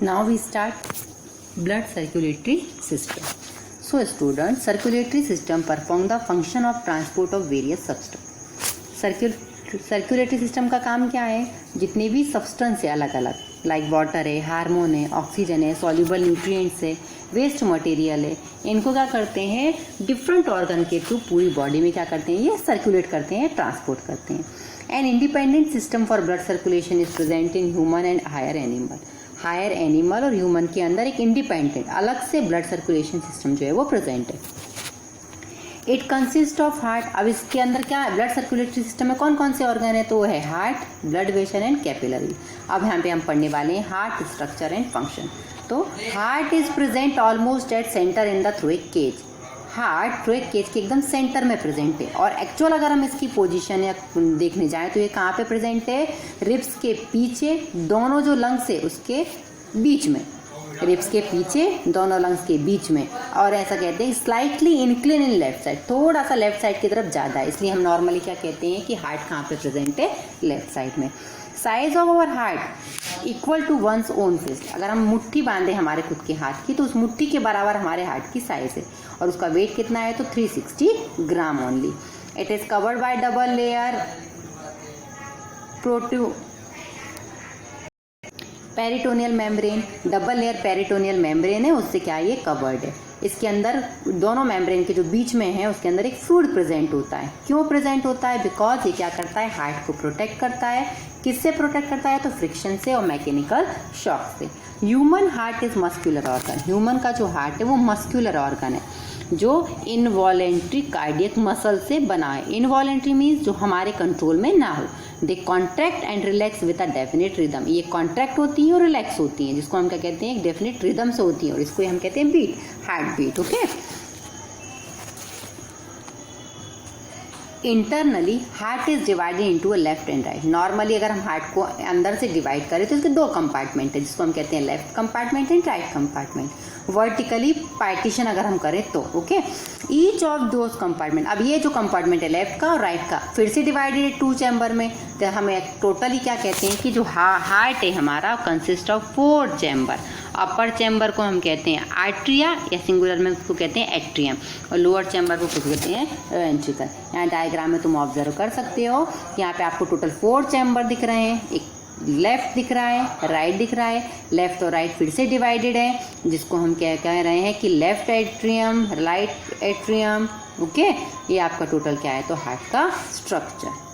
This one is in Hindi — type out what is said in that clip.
Now we start blood circulatory system. So students, circulatory system perform the function of transport of various substance. Circulatory system का काम क्या है? जितने भी सब्सटेंस है अलग अलग, लाइक वाटर है, हार्मोन है, ऑक्सीजन है, सॉल्युबल न्यूट्रिएंट्स है, वेस्ट मटेरियल है, इनको क्या करते हैं डिफरेंट ऑर्गन के थ्रू पूरी बॉडी में क्या करते हैं, ये सर्कुलेट करते हैं, ट्रांसपोर्ट करते हैं. An independent system for blood circulation is present in human and higher animal. Higher animal और ह्यूमन के अंदर एक इंडिपेंडेंट अलग से ब्लड सर्कुलेशन सिस्टम जो है वो प्रेजेंट है. It consist of heart. अब इसके अंदर क्या है, ब्लड सर्कुलेटरी सिस्टम में कौन कौन से ऑर्गन है, तो वो है heart, blood vessel and capillary. अब यहाँ पे हम पढ़ने वाले हैं हार्ट स्ट्रक्चर एंड फंक्शन. तो heart is present almost at centre in the thoracic cage. Heart thoracic cage के एकदम सेंटर में प्रेजेंट है. और एक्चुअल अगर हम इसकी पोजीशन या देखने जाएं तो ये कहाँ पे प्रेजेंट है, रिब्स के पीछे, दोनों जो लंग्स है उसके बीच में, रिब्स के पीछे दोनों लंग्स के बीच में. और ऐसा कहते हैं स्लाइटली इंक्लिन इन लेफ्ट साइड, थोड़ा सा लेफ्ट साइड की तरफ ज़्यादा है, इसलिए हम नॉर्मली क्या कहते हैं कि हार्ट कहाँ पे प्रेजेंट है, लेफ्ट साइड में. Size of our heart equal to one's own fist. अगर हम मुट्ठी बांधे हमारे खुद के हाथ की तो उस मुट्ठी के बराबर हमारे हार्ट की साइज है. और उसका वेट कितना है, तो 360 gram only. It is covered by double layer peritoneal membrane. Double layer peritoneal membrane है, उससे क्या ये कवर्ड है. इसके अंदर दोनों मेम्ब्रेन के जो बीच में है उसके अंदर एक फ्लूइड प्रेजेंट होता है. क्यों प्रेजेंट होता है, बिकॉज ये क्या करता है, हार्ट को प्रोटेक्ट करता है. किससे प्रोटेक्ट करता है, तो फ्रिक्शन से और मैकेनिकल शॉक से. Human heart is muscular organ. Human का जो हार्ट है वो मस्क्यूलर ऑर्गन है जो इनवॉलेंट्री कार्डियक मसल से बना है. इनवॉलेंट्री मीन्स जो हमारे कंट्रोल में ना हो. They contract and relax with a definite rhythm. ये कॉन्ट्रैक्ट होती है और रिलैक्स होती हैं, जिसको हम क्या कहते हैं, एक डेफिनेट रिदम से होती है, और इसको हम कहते हैं beat, heart beat. Okay. Internally heart is divided into a left and right. Normally अगर हम हार्ट को अंदर से डिवाइड करें तो इसके दो कंपार्टमेंट है, जिसको हम कहते हैं left compartment and right compartment. Vertically partition अगर हम करें तो okay. Each of those compartment, अब ये जो कंपार्टमेंट है लेफ्ट का और राइट का, फिर से डिवाइडेड है 2 चैम्बर में. तो हमें टोटली क्या कहते हैं कि जो हार्ट है हमारा consist of 4 chamber. Upper chamber को हम कहते हैं आर्ट्रिया या सिंगुलर में उसको कहते हैं एट्रियम, और लोअर चैम्बर को कुछ कहते हैं वेंट्रिकल. यहाँ डायग्राम में तुम ऑब्जर्व कर सकते हो, यहाँ पे आपको टोटल 4 चैम्बर दिख रहे हैं. एक लेफ्ट दिख रहा है, राइट दिख रहा है. लेफ्ट और राइट फिर से डिवाइडेड है, जिसको हम क्या कह रहे हैं कि left atrium, right atrium. Okay. ये आपका टोटल क्या है, तो हार्ट का स्ट्रक्चर.